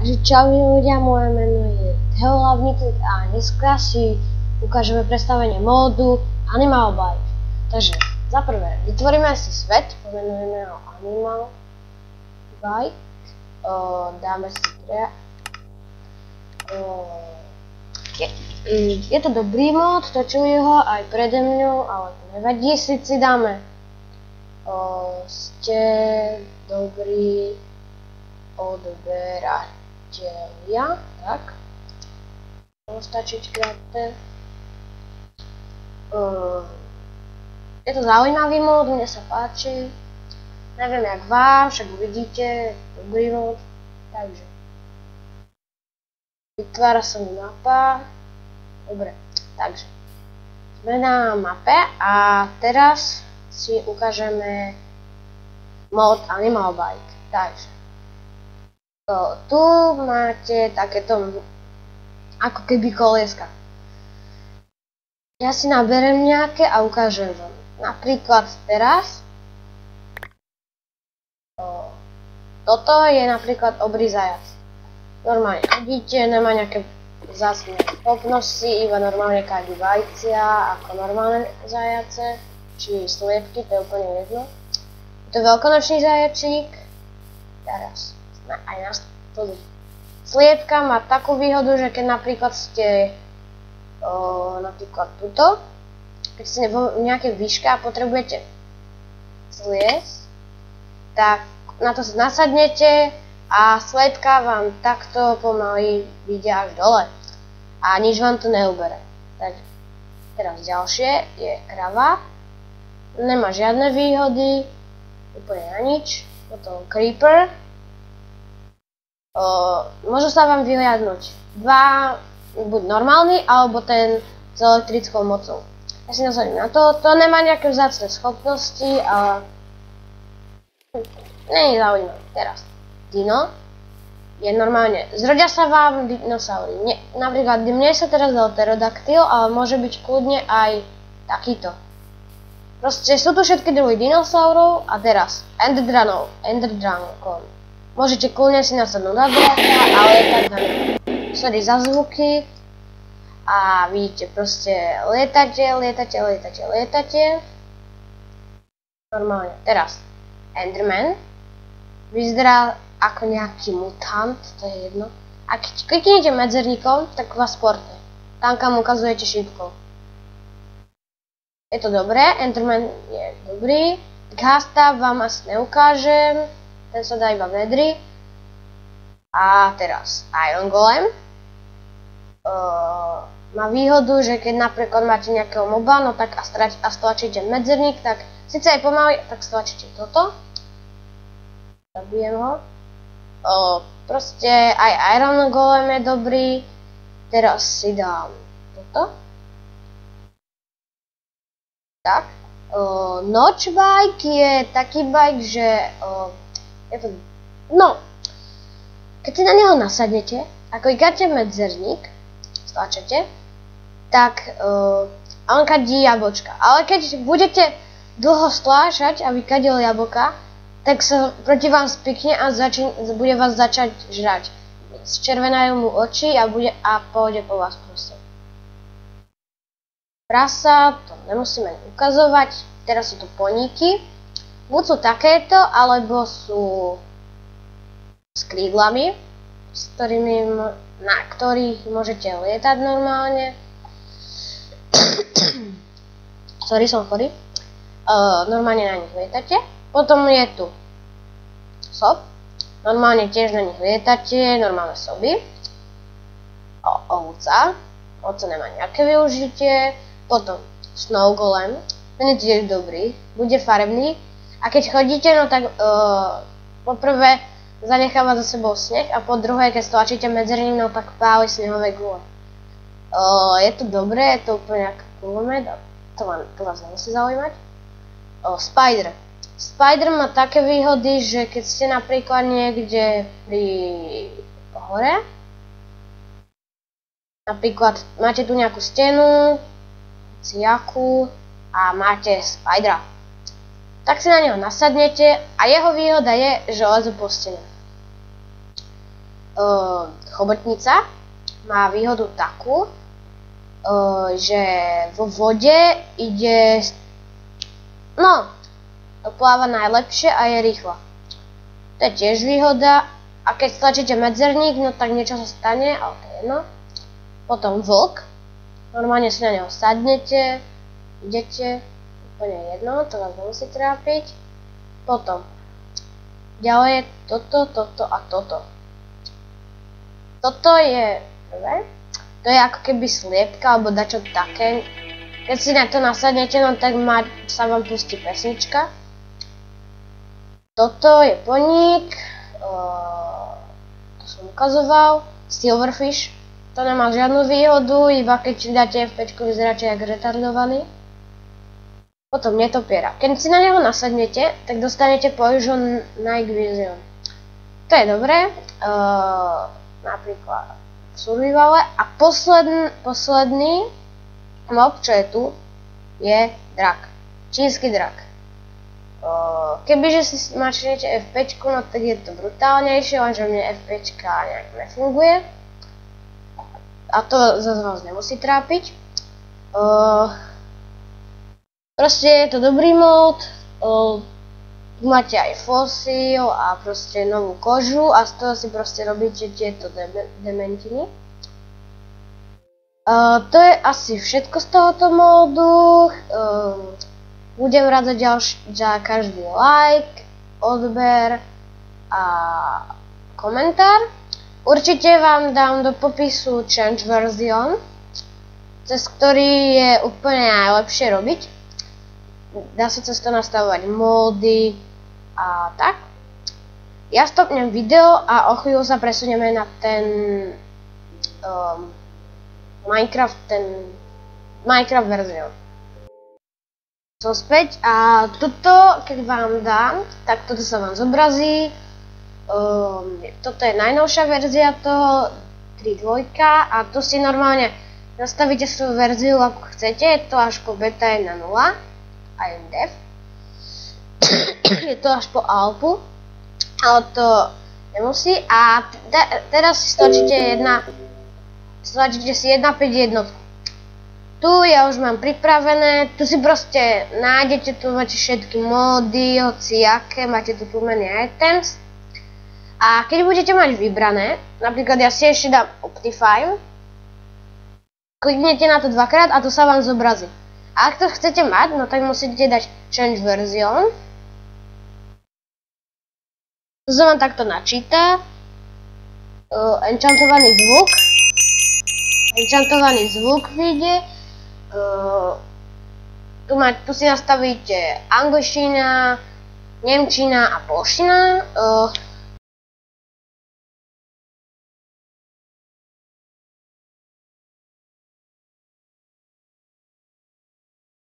Takže čau ľudia, moje meno je Theo Hlavník a dneska si ukážeme predstavenie módu Animal Bike. Takže za prvé vytvoríme si svet, pomenujeme ho Animal Bike, dáme si je to dobrý mód, točujú ho aj prede mňou, ale to nevadí, si dáme ste dobrý odberatelia, tak stačiť krátne. Je to zaujímavý mód, mne sa páči, neviem jak vám, však uvidíte, dobrý mód, takže vytvára sa mi mapa, dobre, takže sme na mape a teraz si ukážeme mód Animal Bike, takže tu máte takéto ako keby kolieska. Ja si naberem nejaké a ukážem vám. Napríklad teraz toto je napríklad obrý zajac. Normálne vidíte, nemá nejaké vzácne schopnosti, iba normálne kadí vajcia ako normálne zajace, či sliepky, to je úplne jedno. Je to veľkonočný zajačík. Teraz aj nás to sliepka má takú výhodu, že keď napríklad ste napríklad tuto, keď ste v nejakej výške a potrebujete zliesť, tak na to nasadnete a sliepka vám takto pomaly vyjde až dole a nič vám to neubere. Takže teraz ďalšie je krava, nemá žiadne výhody, úplne na nič. Potom creeper, môžu sa vám vyhliadnúť dva, buď normálny, alebo ten s elektrickou mocou. Ja si nasadím na to, to nemá nejaké vzácne schopnosti, ale nie je zaujímavé. Teraz dino je normálne, zrodia sa vám dinosaury. Napríklad mne sa teraz dal pterodaktyl, ale môže byť kľudne aj takýto. Proste sú tu všetky druhy dinosaurov a teraz Ender Dragon. Môžete kľudne si nasadnúť na draka, ale tak sorry za zvuky. A vidíte, proste lietate. Normálne. Teraz Enderman vyzerá ako nejaký mutant, to je jedno. A keď kliknete medzerníkom, tak vás portne. Tam kam ukazujete šípkou. Je to dobré, Enderman je dobrý. Ghasta vám asi neukážem, ten sa dá iba v nedri. A teraz Iron Golem. Má výhodu, že keď napríklad máte nejakého moba, no tak a stlačíte medzerník, tak síce aj pomaly, tak stlačíte toto. Zabijem ho. Proste aj Iron Golem je dobrý. Teraz si dám toto. Tak. Notch bike je taký bike, že je to, no, keď si na neho nasadnete a klikáte medzerník, stlačete, tak on kadí jablčka. Ale keď budete dlho stláčať a vykadil jablka, tak sa proti vám spikne a bude vás začať žrať. Zčervenajú mu oči a pôjde po vás proste. Prasa, to nemusíme ukazovať, teraz sú to poníky. Buď sú takéto, alebo sú s krídlami, na ktorých môžete lietať normálne. Sorry, som chorý. Normálne na nich lietate. Potom je tu sob. Normálne tiež na nich lietate, normálne soby. Ovca. Ovca nemá nejaké využitie. Potom Snow Golem, ten je tiež dobrý, bude farebný a keď chodíte, no tak poprvé zanecháva za sebou sneh a po druhé, keď stlačíte medzerník, no tak páli snehové gule. Je to dobré, je to úplne ako kulomet, to vás nemusí zaujímať. Spider má také výhody, že keď ste napríklad niekde pri hore, napríklad máte tu nejakú stenu, jakú a máte Spidera. Tak si na neho nasadnete a jeho výhoda je, že lezu po stene. chobotnica má výhodu takú, že vo vode ide, no, pláva najlepšie a je rýchla. To je tiež výhoda. A keď stlačíte medzerník, no tak niečo sa stane, ale to je jedno. Potom vlk. Normálne si na neho sadnete, idete, úplne jedno, to vás nemusí trápiť. Potom ďalej je toto a toto. Toto je prvé. To je ako keby sliepka alebo dačo také. Keď si na to nasadnete, no tak sa vám pustí pesnička. Toto je poník. To som ukazoval. Silverfish. To nemá žiadnu výhodu, iba keď dáte FPčku, vyzeráte jak retardovaný. Potom netopiera. Keď si na neho nasadnete, tak dostanete Poison Night Vision. To je dobré. Napríklad v survivale. A posledný mob, čo je tu, je drak. Čínsky drak. Kebyže si mačnete FPčku, no tak je to brutálnejšie, lenže mne FPčka nejak nefunguje. A to zase vás nemusí trápiť. Proste je to dobrý mod. Máte aj fosíl a proste novú kožu a z toho si proste robíte tieto dementiny. To je asi všetko z tohoto módu. Budem rád za každý like, odber a komentár. Určite vám dám do popisu change version, cez ktorý je úplne najlepšie robiť. Dá sa cez to nastavovať módy a tak. Ja stopnem video a o chvíľu sa presunieme na ten Minecraft verzión. Som späť a toto, keď vám dám, tak toto sa vám zobrazí. Toto je najnovšia verzia toho 3.2 a tu si normálne nastavíte svoju verziu ako chcete, je to až po beta 1.0 IMDF. Je to až po alpu, ale to nemusí a teraz si stlačíte si 1.5 jednotku. Tu ja už mám pripravené, tu si proste nájdete, tu máte všetky módy, hociaké, máte tu many items. A keď budete mať vybrané, napríklad ja si ešte dám Optifine, kliknete na to dvakrát a to sa vám zobrazí. A ak to chcete mať, no tak musíte dať Change Version. To sa vám takto načíta. Enchantovaný zvuk vyjde. Tu si nastavíte angličtina, nemčina a polština.